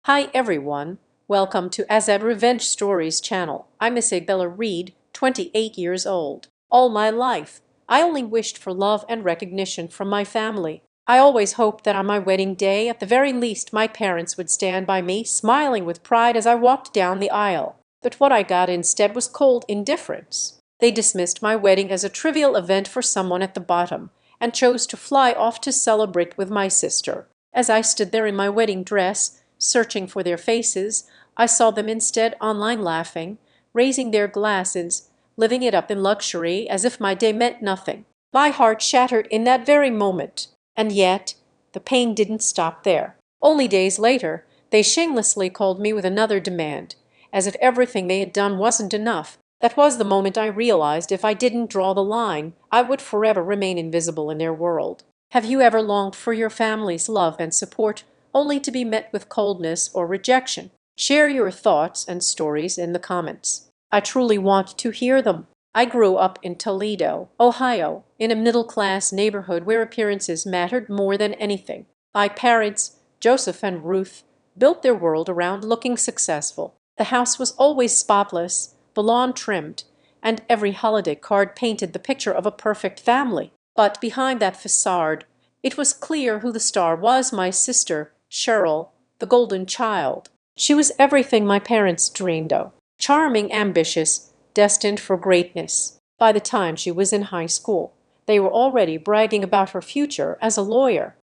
Hi everyone, welcome to Azad Revenge Stories channel. I'm Isabella Reed, 28 years old. All my life, I only wished for love and recognition from my family. I always hoped that on my wedding day, at the very least, my parents would stand by me, smiling with pride as I walked down the aisle. But what I got instead was cold indifference. They dismissed my wedding as a trivial event for someone at the bottom, and chose to fly off to celebrate with my sister. As I stood there in my wedding dress, searching for their faces, I saw them instead online laughing, raising their glasses, living it up in luxury as if my day meant nothing. My heart shattered in that very moment. And yet, the pain didn't stop there. Only days later, they shamelessly called me with another demand, as if everything they had done wasn't enough. That was the moment I realized if I didn't draw the line, I would forever remain invisible in their world. Have you ever longed for your family's love and support, only to be met with coldness or rejection? Share your thoughts and stories in the comments. I truly want to hear them. I grew up in Toledo, Ohio, in a middle-class neighborhood where appearances mattered more than anything. My parents, Joseph and Ruth, built their world around looking successful. The house was always spotless, the lawn trimmed, and every holiday card painted the picture of a perfect family. But behind that facade, it was clear who the star was: my sister, Cheryl, the golden child. She was everything my parents dreamed of. Charming, ambitious, destined for greatness. By the time she was in high school, they were already bragging about her future as a lawyer.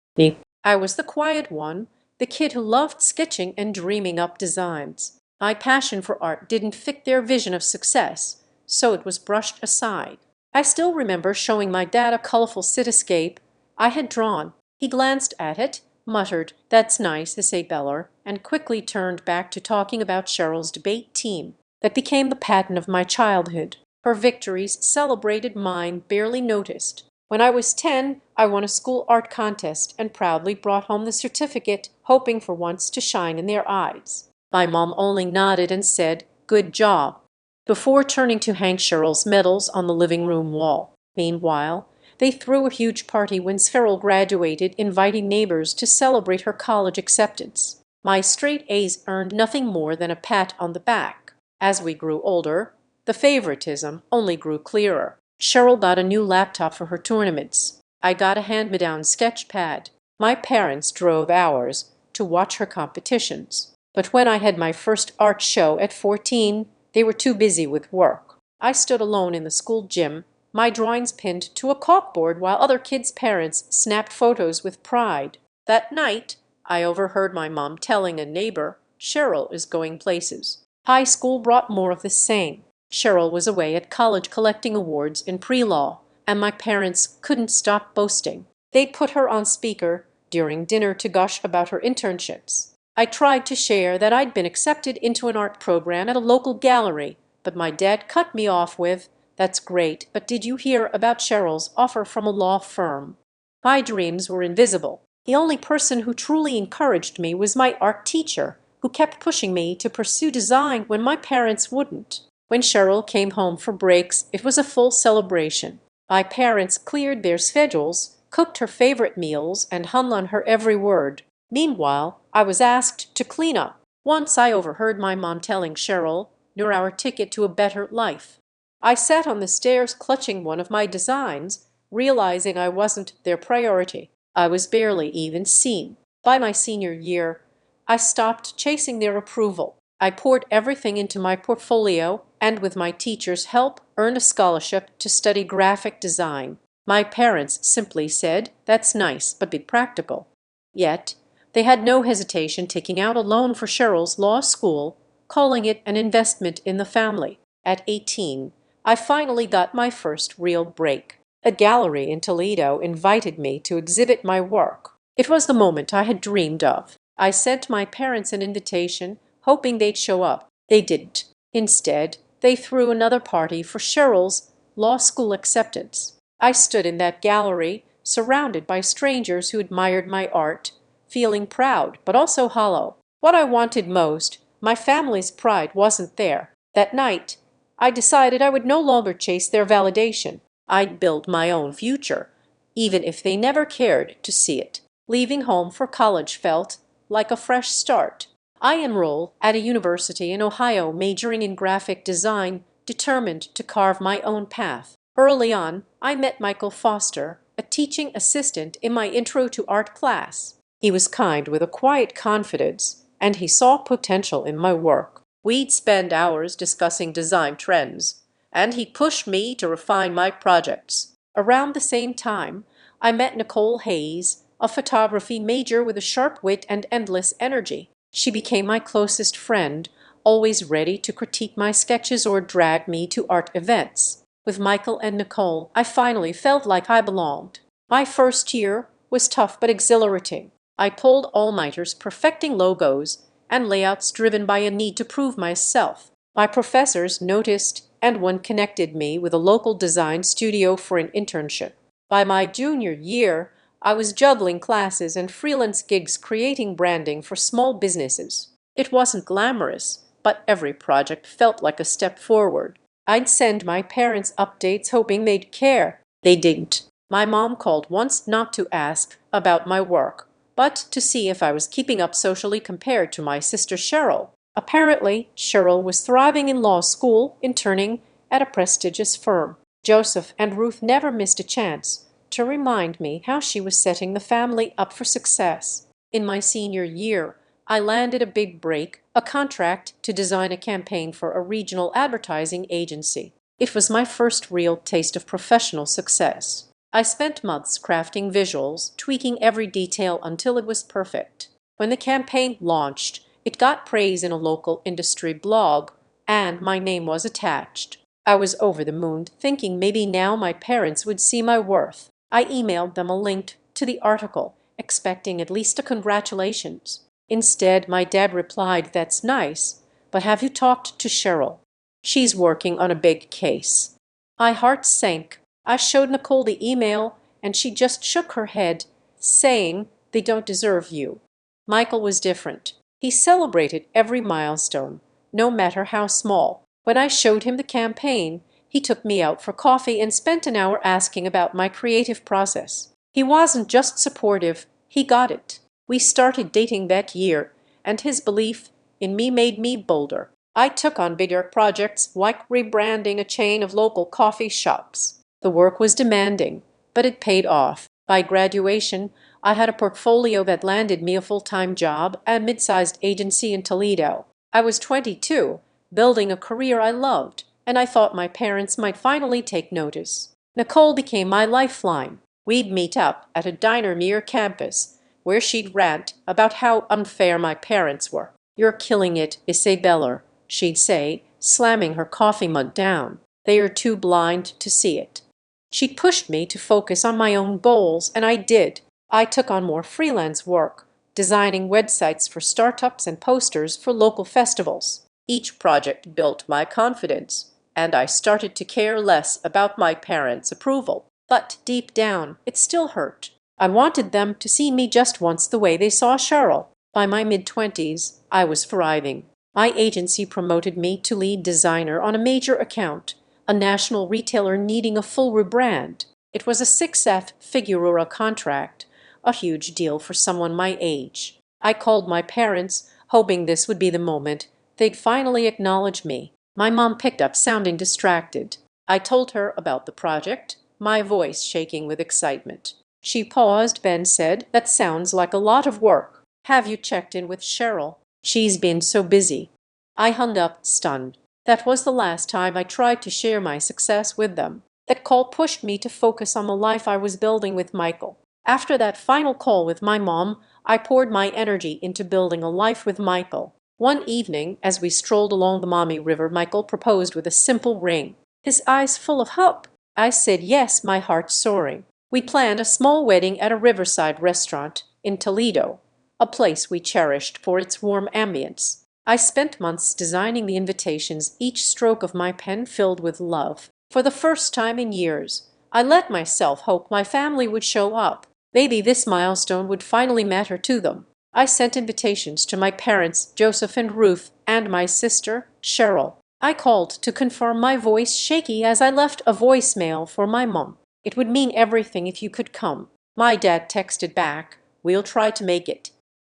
I was the quiet one, the kid who loved sketching and dreaming up designs. My passion for art didn't fit their vision of success, so it was brushed aside. I still remember showing my dad a colorful cityscape I had drawn. He glanced at it, muttered, "That's nice, Isabella," and quickly turned back to talking about Cheryl's debate team. That became the pattern of my childhood. Her victories celebrated, mine barely noticed. When I was 10, I won a school art contest and proudly brought home the certificate, hoping for once to shine in their eyes. My mom only nodded and said, "Good job," before turning to hang Cheryl's medals on the living room wall. Meanwhile, they threw a huge party when Cheryl graduated, inviting neighbors to celebrate her college acceptance. My straight A's earned nothing more than a pat on the back. As we grew older, the favoritism only grew clearer. Cheryl got a new laptop for her tournaments. I got a hand-me-down sketch pad. My parents drove hours to watch her competitions. But when I had my first art show at 14, they were too busy with work. I stood alone in the school gym, my drawings pinned to a corkboard while other kids' parents snapped photos with pride. That night, I overheard my mom telling a neighbor, "Cheryl is going places." High school brought more of the same. Cheryl was away at college collecting awards in pre-law, and my parents couldn't stop boasting. They'd put her on speaker during dinner to gush about her internships. I tried to share that I'd been accepted into an art program at a local gallery, but my dad cut me off with, "That's great, but did you hear about Cheryl's offer from a law firm?" My dreams were invisible. The only person who truly encouraged me was my art teacher, who kept pushing me to pursue design when my parents wouldn't. When Cheryl came home for breaks, it was a full celebration. My parents cleared their schedules, cooked her favorite meals, and hung on her every word. Meanwhile, I was asked to clean up. Once I overheard my mom telling Cheryl, "You're our ticket to a better life." I sat on the stairs clutching one of my designs, realizing I wasn't their priority. I was barely even seen. By my senior year, I stopped chasing their approval. I poured everything into my portfolio and, with my teacher's help, earned a scholarship to study graphic design. My parents simply said, "That's nice, but be practical." Yet, they had no hesitation taking out a loan for Cheryl's law school, calling it an investment in the family. At 18, I finally got my first real break. A gallery in Toledo invited me to exhibit my work. It was the moment I had dreamed of. I sent my parents an invitation, hoping they'd show up. They didn't. Instead, they threw another party for Cheryl's law school acceptance. I stood in that gallery, surrounded by strangers who admired my art, feeling proud but also hollow. What I wanted most, my family's pride, wasn't there. That night, I decided I would no longer chase their validation. I'd build my own future, even if they never cared to see it. Leaving home for college felt like a fresh start. I enroll at a university in Ohio majoring in graphic design, determined to carve my own path. Early on, I met Michael Foster, a teaching assistant in my Intro to Art class. He was kind with a quiet confidence, and he saw potential in my work. We'd spend hours discussing design trends, and he pushed me to refine my projects. Around the same time, I met Nicole Hayes, a photography major with a sharp wit and endless energy. She became my closest friend, always ready to critique my sketches or drag me to art events. With Michael and Nicole, I finally felt like I belonged. My first year was tough but exhilarating. I pulled all-nighters perfecting logos and layouts driven by a need to prove myself. My professors noticed, and one connected me with a local design studio for an internship. By my junior year, I was juggling classes and freelance gigs creating branding for small businesses. It wasn't glamorous, but every project felt like a step forward. I'd send my parents updates hoping they'd care. They didn't. My mom called once not to ask about my work, but to see if I was keeping up socially compared to my sister Cheryl. Apparently, Cheryl was thriving in law school, interning at a prestigious firm. Joseph and Ruth never missed a chance to remind me how she was setting the family up for success. In my senior year, I landed a big break, a contract to design a campaign for a regional advertising agency. It was my first real taste of professional success. I spent months crafting visuals, tweaking every detail until it was perfect. When the campaign launched, it got praise in a local industry blog, and my name was attached. I was over the moon, thinking maybe now my parents would see my worth. I emailed them a link to the article, expecting at least a congratulations. Instead, my dad replied, "That's nice, but have you talked to Cheryl? She's working on a big case." My heart sank. I showed Nicole the email, and she just shook her head, saying, "They don't deserve you." Michael was different. He celebrated every milestone, no matter how small. When I showed him the campaign, he took me out for coffee and spent an hour asking about my creative process. He wasn't just supportive, he got it. We started dating that year, and his belief in me made me bolder. I took on bigger projects like rebranding a chain of local coffee shops. The work was demanding, but it paid off. By graduation, I had a portfolio that landed me a full-time job at a mid-sized agency in Toledo. I was 22, building a career I loved, and I thought my parents might finally take notice. Nicole became my lifeline. We'd meet up at a diner near campus, where she'd rant about how unfair my parents were. "You're killing it, Isabella," she'd say, slamming her coffee mug down. "They are too blind to see it." She pushed me to focus on my own goals, and I did. I took on more freelance work, designing websites for startups and posters for local festivals. Each project built my confidence, and I started to care less about my parents' approval. But deep down, it still hurt. I wanted them to see me just once the way they saw Cheryl. By my mid-20s, I was thriving. My agency promoted me to lead designer on a major account, a national retailer needing a full rebrand. It was a six-figure contract, a huge deal for someone my age. I called my parents, hoping this would be the moment they'd finally acknowledge me. My mom picked up, sounding distracted. I told her about the project, my voice shaking with excitement. She paused, then said, "That sounds like a lot of work. Have you checked in with Cheryl? She's been so busy." I hung up, stunned. That was the last time I tried to share my success with them. That call pushed me to focus on the life I was building with Michael. After that final call with my mom, I poured my energy into building a life with Michael. One evening, as we strolled along the Maumee River, Michael proposed with a simple ring. His eyes full of hope. I said yes, my heart soaring. We planned a small wedding at a riverside restaurant in Toledo, a place we cherished for its warm ambience. I spent months designing the invitations, each stroke of my pen filled with love. For the first time in years, I let myself hope my family would show up. Maybe this milestone would finally matter to them. I sent invitations to my parents, Joseph and Ruth, and my sister, Cheryl. I called to confirm, my voice shaky as I left a voicemail for my mom. "It would mean everything if you could come." My dad texted back, "We'll try to make it."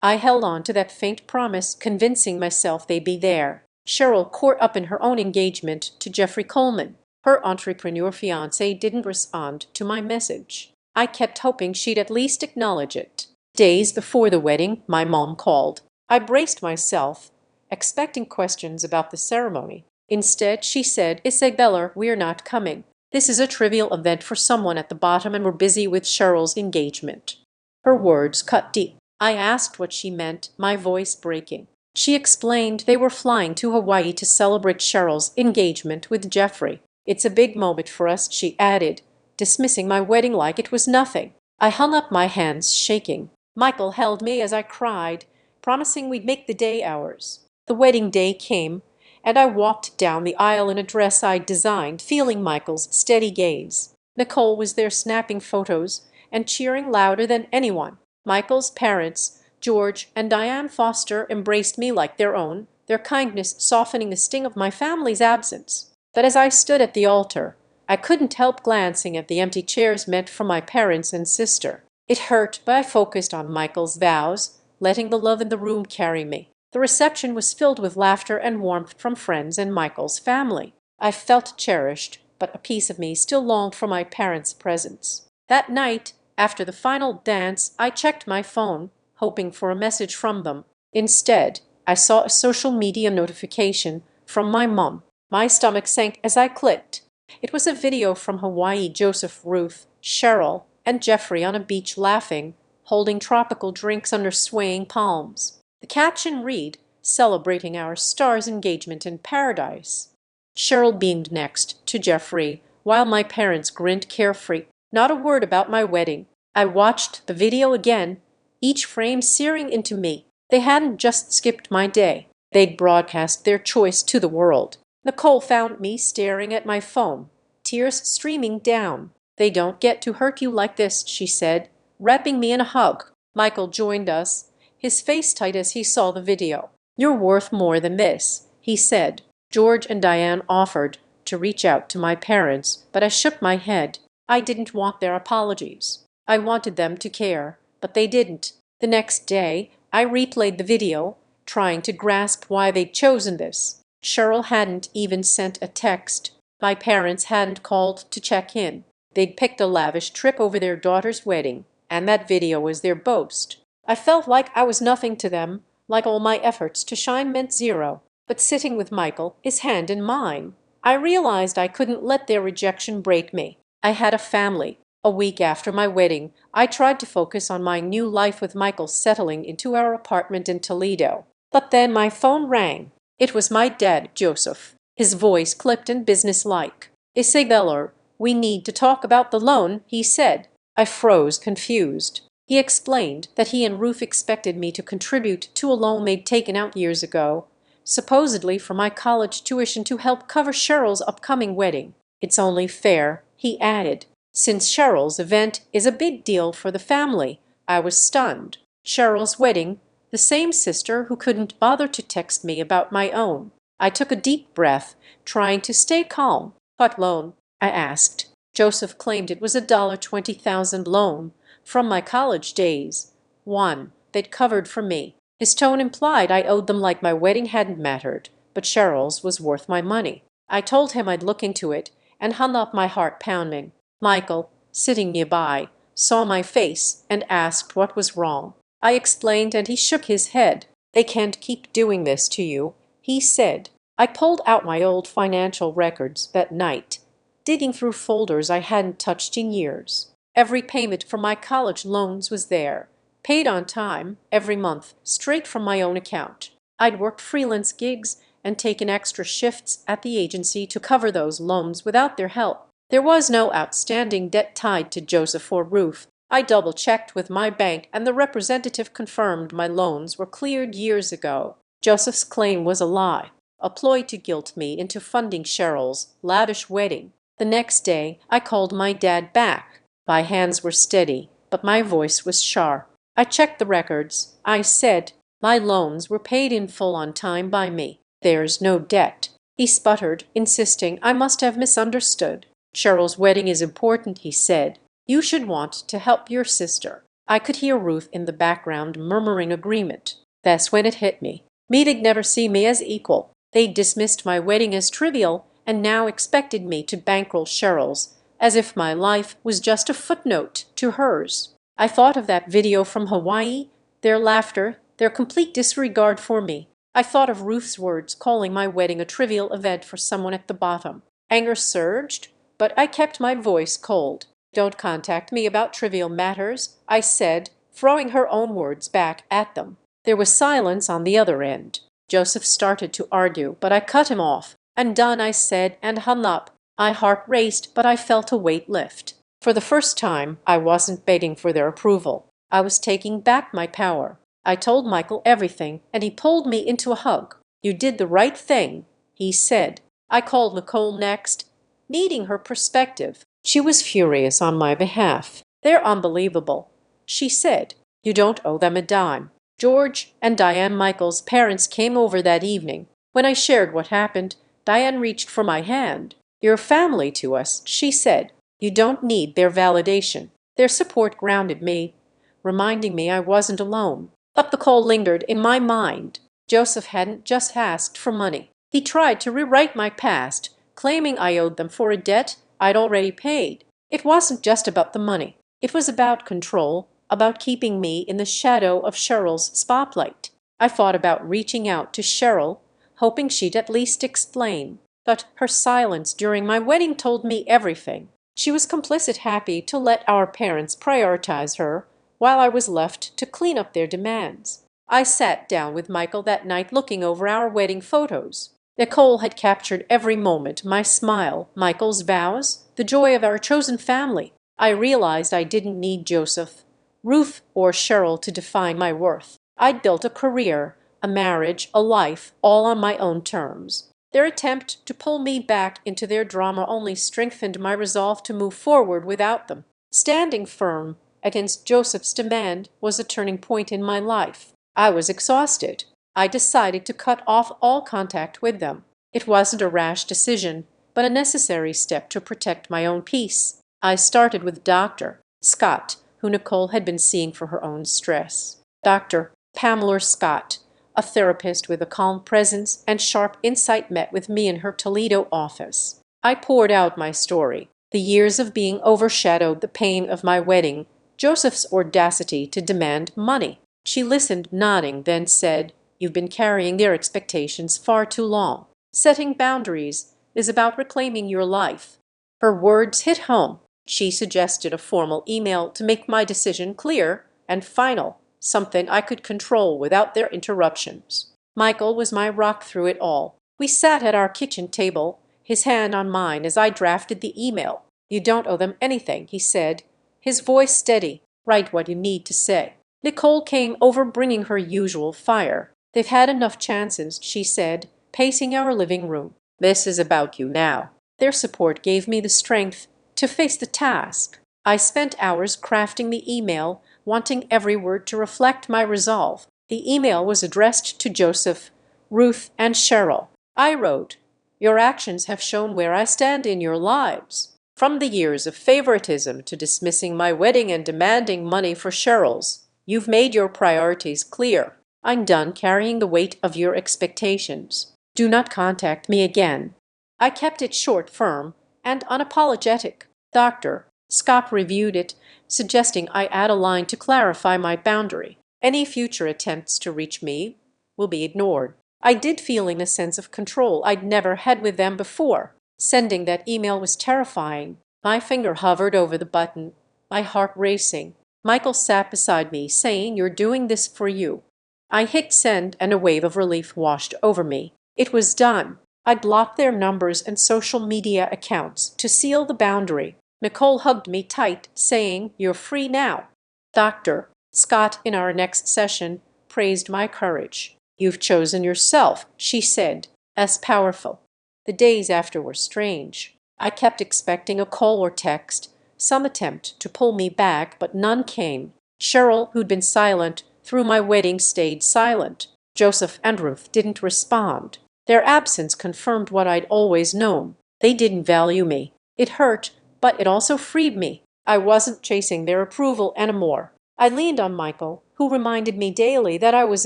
I held on to that faint promise, convincing myself they'd be there. Cheryl caught up in her own engagement to Jeffrey Coleman. Her entrepreneur fiancé didn't respond to my message. I kept hoping she'd at least acknowledge it. Days before the wedding, my mom called. I braced myself, expecting questions about the ceremony. Instead, she said, "Isabella, we're not coming. This is a trivial event for someone at the bottom and we're busy with Cheryl's engagement." Her words cut deep. I asked what she meant, my voice breaking. She explained they were flying to Hawaii to celebrate Cheryl's engagement with Jeffrey. "It's a big moment for us," she added, dismissing my wedding like it was nothing. I hung up, my hands shaking. Michael held me as I cried, promising we'd make the day ours. The wedding day came, and I walked down the aisle in a dress I'd designed, feeling Michael's steady gaze. Nicole was there snapping photos and cheering louder than anyone. Michael's parents, George and Diane Foster, embraced me like their own, their kindness softening the sting of my family's absence. But as I stood at the altar, I couldn't help glancing at the empty chairs meant for my parents and sister. It hurt, but I focused on Michael's vows, letting the love in the room carry me. The reception was filled with laughter and warmth from friends and Michael's family. I felt cherished, but a piece of me still longed for my parents' presence. That night, after the final dance, I checked my phone, hoping for a message from them. Instead, I saw a social media notification from my mom. My stomach sank as I clicked. It was a video from Hawaii. Joseph, Ruth, Cheryl, and Jeffrey on a beach laughing, holding tropical drinks under swaying palms. The caption read, "Celebrating our star's engagement in paradise." Cheryl beamed next to Jeffrey, while my parents grinned carefree. Not a word about my wedding. I watched the video again, each frame searing into me. They hadn't just skipped my day. They'd broadcast their choice to the world. Nicole found me staring at my phone, tears streaming down. "They don't get to hurt you like this," she said, wrapping me in a hug. Michael joined us, his face tight as he saw the video. "You're worth more than this," he said. George and Diane offered to reach out to my parents, but I shook my head. I didn't want their apologies. I wanted them to care, but they didn't. The next day, I replayed the video, trying to grasp why they'd chosen this. Cheryl hadn't even sent a text. My parents hadn't called to check in. They'd picked a lavish trip over their daughter's wedding, and that video was their boast. I felt like I was nothing to them, like all my efforts to shine meant zero. But sitting with Michael, his hand in mine, I realized I couldn't let their rejection break me. I had a family. A week after my wedding, I tried to focus on my new life with Michael settling into our apartment in Toledo. But then my phone rang. It was my dad, Joseph, his voice clipped and businesslike. "Isabella, we need to talk about the loan," he said. I froze, confused. He explained that he and Ruth expected me to contribute to a loan they'd taken out years ago, supposedly for my college tuition to help cover Cheryl's upcoming wedding. "It's only fair," he added, "since Cheryl's event is a big deal for the family." I was stunned. Cheryl's wedding, the same sister who couldn't bother to text me about my own. I took a deep breath, trying to stay calm. "What loan?" I asked. Joseph claimed it was a $20,000 loan from my college days, one they'd covered for me. His tone implied I owed them like my wedding hadn't mattered, but Cheryl's was worth my money. I told him I'd look into it and hung up, my heart pounding. Michael, sitting nearby, saw my face and asked what was wrong. I explained and he shook his head. "They can't keep doing this to you," he said. I pulled out my old financial records that night, digging through folders I hadn't touched in years. Every payment for my college loans was there, paid on time, every month, straight from my own account. I'd worked freelance gigs and taken extra shifts at the agency to cover those loans without their help. There was no outstanding debt tied to Joseph or Ruth. I double-checked with my bank and the representative confirmed my loans were cleared years ago. Joseph's claim was a lie, a ploy to guilt me into funding Cheryl's lavish wedding. The next day, I called my dad back. My hands were steady, but my voice was sharp. I checked the records. I said, "My loans were paid in full on time by me. There's no debt." He sputtered, insisting I must have misunderstood. "Cheryl's wedding is important," he said. "You should want to help your sister." I could hear Ruth in the background murmuring agreement. That's when it hit me. Meeting never see me as equal. They dismissed my wedding as trivial and now expected me to bankroll Cheryl's, as if my life was just a footnote to hers. I thought of that video from Hawaii, their laughter, their complete disregard for me. I thought of Ruth's words calling my wedding a trivial event for someone at the bottom. Anger surged, but I kept my voice cold. Don't contact me about trivial matters, I said, throwing her own words back at them. There was silence on the other end. Joseph started to argue, but I cut him off. "I'm done," I said, and hung up. My heart raced, but I felt a weight lift. For the first time, I wasn't begging for their approval. I was taking back my power. I told Michael everything, and he pulled me into a hug. "You did the right thing," he said. I called Nicole next, needing her perspective. She was furious on my behalf. "They're unbelievable," she said. "You don't owe them a dime." George and Diane Michael's parents came over that evening. When I shared what happened, Diane reached for my hand. "You're family to us," she said. "You don't need their validation." Their support grounded me, reminding me I wasn't alone. But the call lingered in my mind. Joseph hadn't just asked for money. He tried to rewrite my past, claiming I owed them for a debt I'd already paid. It wasn't just about the money. It was about control, about keeping me in the shadow of Cheryl's spotlight. I thought about reaching out to Cheryl, hoping she'd at least explain. But her silence during my wedding told me everything. She was complicit, happy to let our parents prioritize her, while I was left to clean up their demands. I sat down with Michael that night looking over our wedding photos. Nicole had captured every moment, my smile, Michael's vows, the joy of our chosen family. I realized I didn't need Joseph, Ruth, or Cheryl to define my worth. I'd built a career, a marriage, a life, all on my own terms. Their attempt to pull me back into their drama only strengthened my resolve to move forward without them. Standing firm against Joseph's demand was a turning point in my life. I was exhausted. I decided to cut off all contact with them. It wasn't a rash decision, but a necessary step to protect my own peace. I started with Dr. Scott, who Nicole had been seeing for her own stress. Dr. Pamela Scott, a therapist with a calm presence and sharp insight, met with me in her Toledo office. I poured out my story, the years of being overshadowed, the pain of my wedding, Joseph's audacity to demand money. She listened, nodding, then said, "You've been carrying their expectations far too long. Setting boundaries is about reclaiming your life." Her words hit home. She suggested a formal email to make my decision clear and final, something I could control without their interruptions. Michael was my rock through it all. We sat at our kitchen table, his hand on mine as I drafted the email. "You don't owe them anything," he said, his voice steady. "Write what you need to say." Nicole came over, bringing her usual fire. "They've had enough chances," she said, pacing our living room. "This is about you now." Their support gave me the strength to face the task. I spent hours crafting the email, wanting every word to reflect my resolve. The email was addressed to Joseph, Ruth, and Cheryl. I wrote, "Your actions have shown where I stand in your lives. From the years of favoritism to dismissing my wedding and demanding money for Cheryl's, you've made your priorities clear. I'm done carrying the weight of your expectations. Do not contact me again." I kept it short, firm, and unapologetic. Dr. Scott reviewed it, suggesting I add a line to clarify my boundary. "Any future attempts to reach me will be ignored." I did feel a sense of control I'd never had with them before. Sending that email was terrifying. My finger hovered over the button, my heart racing. Michael sat beside me, saying, "You're doing this for you." I hit send, and a wave of relief washed over me. It was done. I blocked their numbers and social media accounts to seal the boundary. Nicole hugged me tight, saying, "You're free now." Dr. Scott, in our next session, praised my courage. "You've chosen yourself," she said, as powerful. The days after were strange. I kept expecting a call or text, some attempt to pull me back, but none came. Cheryl, who'd been silent through my wedding, stayed silent. Joseph and Ruth didn't respond. Their absence confirmed what I'd always known. They didn't value me. It hurt, but it also freed me. I wasn't chasing their approval anymore. I leaned on Michael, who reminded me daily that I was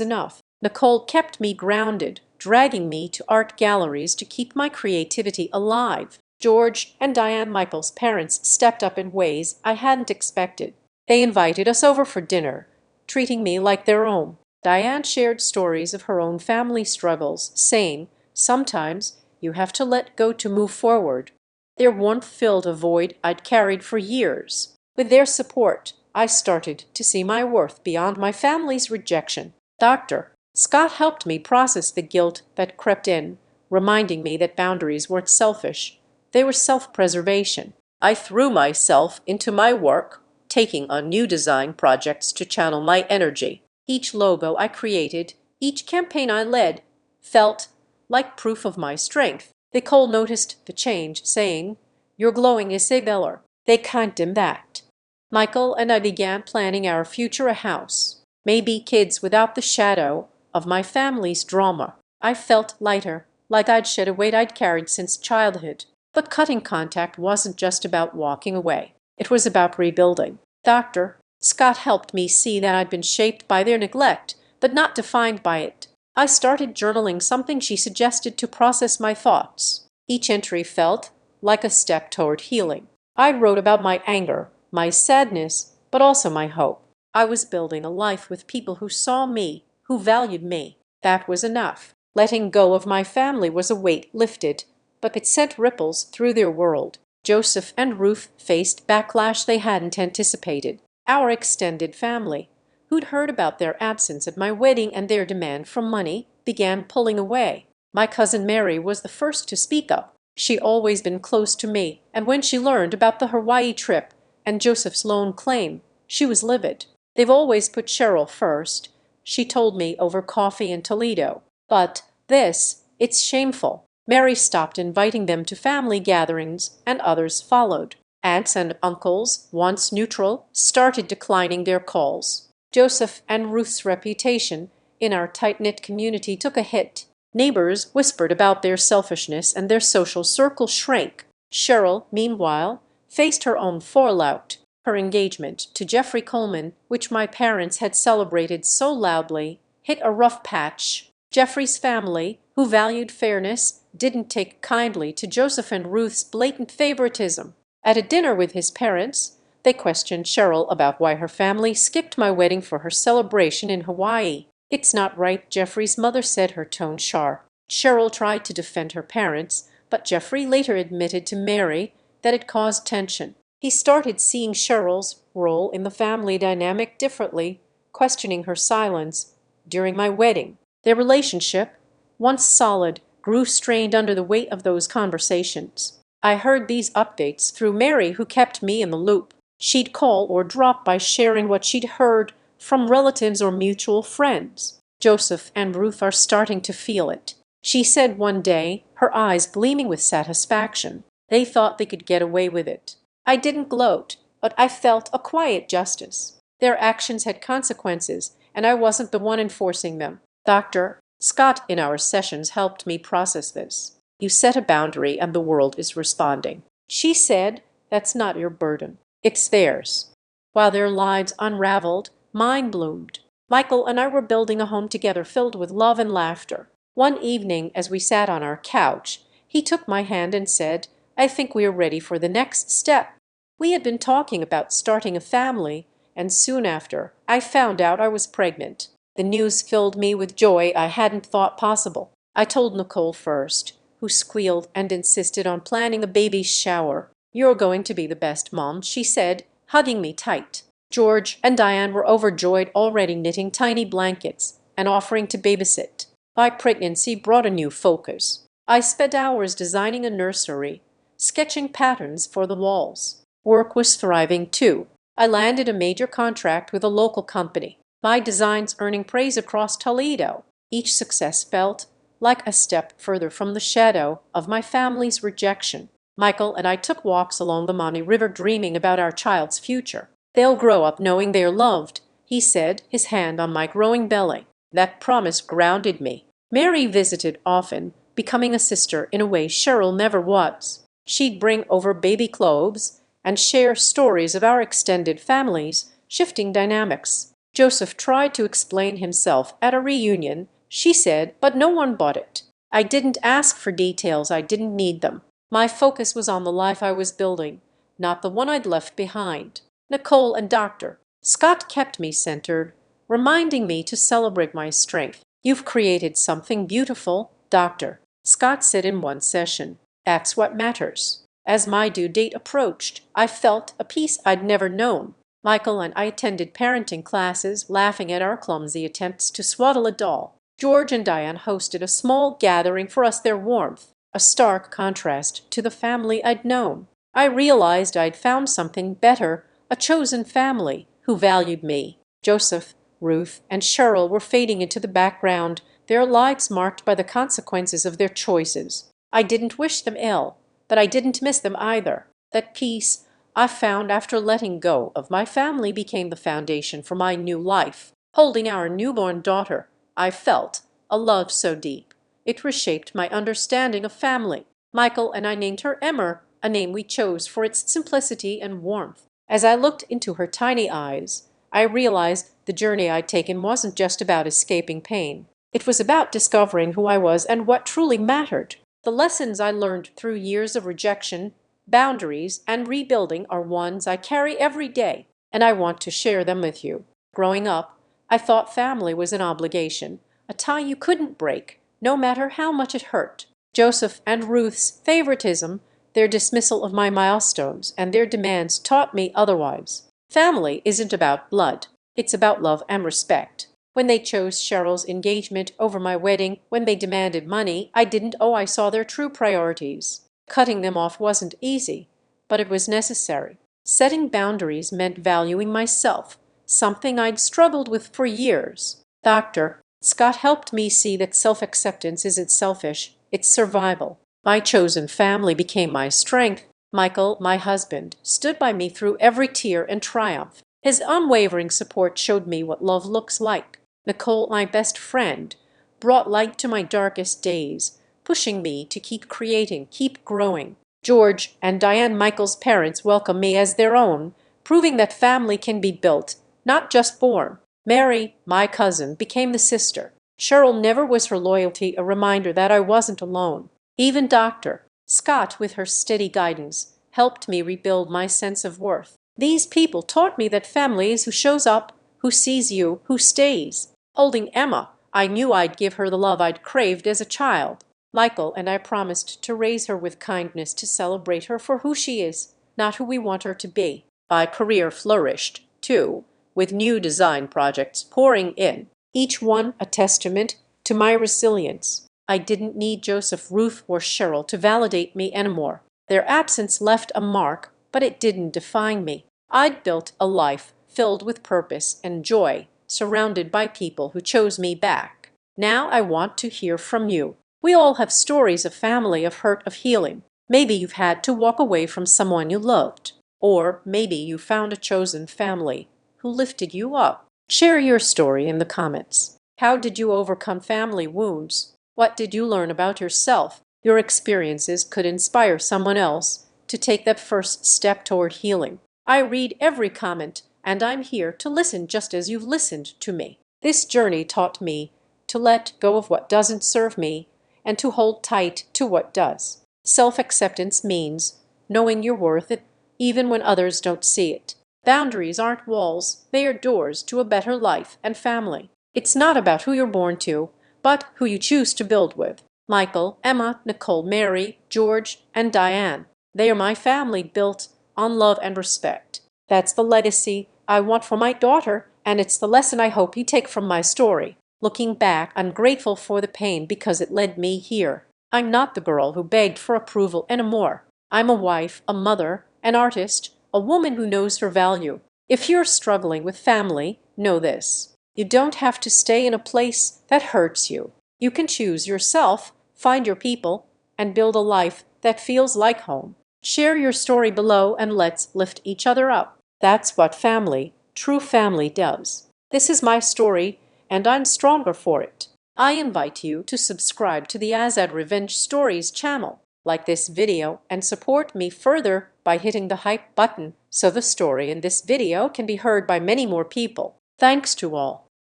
enough. Nicole kept me grounded, dragging me to art galleries to keep my creativity alive. George and Diane, Michael's parents, stepped up in ways I hadn't expected. They invited us over for dinner, treating me like their own. Diane shared stories of her own family struggles, saying, "Sometimes you have to let go to move forward." Their warmth filled a void I'd carried for years. With their support, I started to see my worth beyond my family's rejection. Dr. Scott helped me process the guilt that crept in, reminding me that boundaries weren't selfish. They were self-preservation. I threw myself into my work, taking on new design projects to channel my energy. Each logo I created, each campaign I led, felt like proof of my strength. Nicole noticed the change, saying, "You're glowing, Isabella." They condemned that. Michael and I began planning our future, a house, maybe kids, without the shadow of my family's drama. I felt lighter, like I'd shed a weight I'd carried since childhood. But cutting contact wasn't just about walking away. It was about rebuilding. Dr. Scott helped me see that I'd been shaped by their neglect, but not defined by it. I started journaling, something she suggested to process my thoughts. Each entry felt like a step toward healing. I wrote about my anger, my sadness, but also my hope. I was building a life with people who saw me, who valued me. That was enough. Letting go of my family was a weight lifted, but it sent ripples through their world. Joseph and Ruth faced backlash they hadn't anticipated. Our extended family, who'd heard about their absence at my wedding and their demand for money, began pulling away. My cousin Mary was the first to speak up. She'd always been close to me, and when she learned about the Hawaii trip and Joseph's loan claim, she was livid. "They've always put Cheryl first," she told me over coffee in Toledo. "But it's shameful." Mary stopped inviting them to family gatherings, and others followed. Aunts and uncles, once neutral, started declining their calls. Joseph and Ruth's reputation in our tight-knit community took a hit. Neighbors whispered about their selfishness, and their social circle shrank. Cheryl, meanwhile, faced her own fallout. Her engagement to Jeffrey Coleman, which my parents had celebrated so loudly, hit a rough patch. Jeffrey's family, who valued fairness, didn't take kindly to Joseph and Ruth's blatant favoritism. At a dinner with his parents, they questioned Cheryl about why her family skipped my wedding for her celebration in Hawaii. "It's not right," Jeffrey's mother said, her tone sharp. Cheryl tried to defend her parents, but Jeffrey later admitted to Mary that it caused tension. He started seeing Cheryl's role in the family dynamic differently, questioning her silence during my wedding. Their relationship, once solid, grew strained under the weight of those conversations. I heard these updates through Mary, who kept me in the loop. She'd call or drop by sharing what she'd heard from relatives or mutual friends. "Joseph and Ruth are starting to feel it," she said one day, her eyes gleaming with satisfaction. "They thought they could get away with it." I didn't gloat, but I felt a quiet justice. Their actions had consequences, and I wasn't the one enforcing them. Dr. Scott in our sessions helped me process this. "You set a boundary and the world is responding," she said. "That's not your burden. It's theirs." While their lives unraveled, mine bloomed. Michael and I were building a home together filled with love and laughter. One evening, as we sat on our couch, he took my hand and said, "I think we are ready for the next step." We had been talking about starting a family, and soon after, I found out I was pregnant. The news filled me with joy I hadn't thought possible. I told Nicole first, who squealed and insisted on planning a baby shower. "You're going to be the best mom," she said, hugging me tight. George and Diane were overjoyed, already knitting tiny blankets and offering to babysit. My pregnancy brought a new focus. I spent hours designing a nursery, sketching patterns for the walls. Work was thriving too. I landed a major contract with a local company, my designs earning praise across Toledo. Each success felt like a step further from the shadow of my family's rejection. Michael and I took walks along the Maumee River, dreaming about our child's future. "They'll grow up knowing they're loved," he said, his hand on my growing belly. That promise grounded me. Mary visited often, becoming a sister in a way Cheryl never was. She'd bring over baby clothes and share stories of our extended families, shifting dynamics. Joseph tried to explain himself at a reunion, she said, but no one bought it. I didn't ask for details, I didn't need them. My focus was on the life I was building, not the one I'd left behind. Nicole and Dr. Scott kept me centered, reminding me to celebrate my strength. You've created something beautiful, Dr. Scott said in one session. That's what matters. As my due date approached, I felt a peace I'd never known. Michael and I attended parenting classes, laughing at our clumsy attempts to swaddle a doll. George and Diane hosted a small gathering for us, their warmth, a stark contrast to the family I'd known. I realized I'd found something better, a chosen family who valued me. Joseph, Ruth, and Cheryl were fading into the background, their lives marked by the consequences of their choices. I didn't wish them ill, but I didn't miss them either. That peace I found after letting go of my family became the foundation for my new life. Holding our newborn daughter, I felt a love so deep. It reshaped my understanding of family. Michael and I named her Emmer, a name we chose for its simplicity and warmth. As I looked into her tiny eyes, I realized the journey I'd taken wasn't just about escaping pain. It was about discovering who I was and what truly mattered. The lessons I learned through years of rejection, boundaries, and rebuilding are ones I carry every day, and I want to share them with you. Growing up, I thought family was an obligation, a tie you couldn't break, no matter how much it hurt. Joseph and Ruth's favoritism, their dismissal of my milestones, and their demands taught me otherwise. Family isn't about blood. It's about love and respect. When they chose Cheryl's engagement over my wedding, when they demanded money I saw their true priorities. Cutting them off wasn't easy, but it was necessary. Setting boundaries meant valuing myself, something I'd struggled with for years. Dr. Scott helped me see that self-acceptance isn't selfish, it's survival. My chosen family became my strength. Michael, my husband, stood by me through every tear and triumph. His unwavering support showed me what love looks like. Nicole, my best friend, brought light to my darkest days, pushing me to keep creating, keep growing. George and Diane, Michael's parents, welcomed me as their own, proving that family can be built, not just born. Mary, my cousin, became the sister. Cheryl never was her loyalty a reminder that I wasn't alone. Even Dr. Scott, with her steady guidance, helped me rebuild my sense of worth. These people taught me that family is who shows up, who sees you, who stays. Holding Emma, I knew I'd give her the love I'd craved as a child. Michael and I promised to raise her with kindness, to celebrate her for who she is, not who we want her to be. My career flourished, too, with new design projects pouring in, each one a testament to my resilience. I didn't need Joseph, Ruth, or Cheryl to validate me anymore. Their absence left a mark, but it didn't define me. I'd built a life filled with purpose and joy, surrounded by people who chose me back. Now I want to hear from you. We all have stories of family, of hurt, of healing. Maybe you've had to walk away from someone you loved. Or maybe you found a chosen family who lifted you up. Share your story in the comments. How did you overcome family wounds? What did you learn about yourself? Your experiences could inspire someone else to take that first step toward healing. I read every comment, and I'm here to listen just as you've listened to me. This journey taught me to let go of what doesn't serve me and to hold tight to what does. Self-acceptance means knowing you're worth it, even when others don't see it. Boundaries aren't walls, they are doors to a better life and family. It's not about who you're born to, but who you choose to build with. Michael, Emma, Nicole, Mary, George, and Diane. They are my family built on love and respect. That's the legacy I want for my daughter, and it's the lesson I hope you take from my story. Looking back, I'm grateful for the pain because it led me here. I'm not the girl who begged for approval anymore. I'm a wife, a mother, an artist, a woman who knows her value. If you're struggling with family, know this. You don't have to stay in a place that hurts you. You can choose yourself, find your people, and build a life that feels like home. Share your story below and let's lift each other up. That's what family, true family, does. This is my story, and I'm stronger for it. I invite you to subscribe to the Azad Revenge Stories channel, like this video, and support me further by hitting the hype button so the story in this video can be heard by many more people. Thanks to all.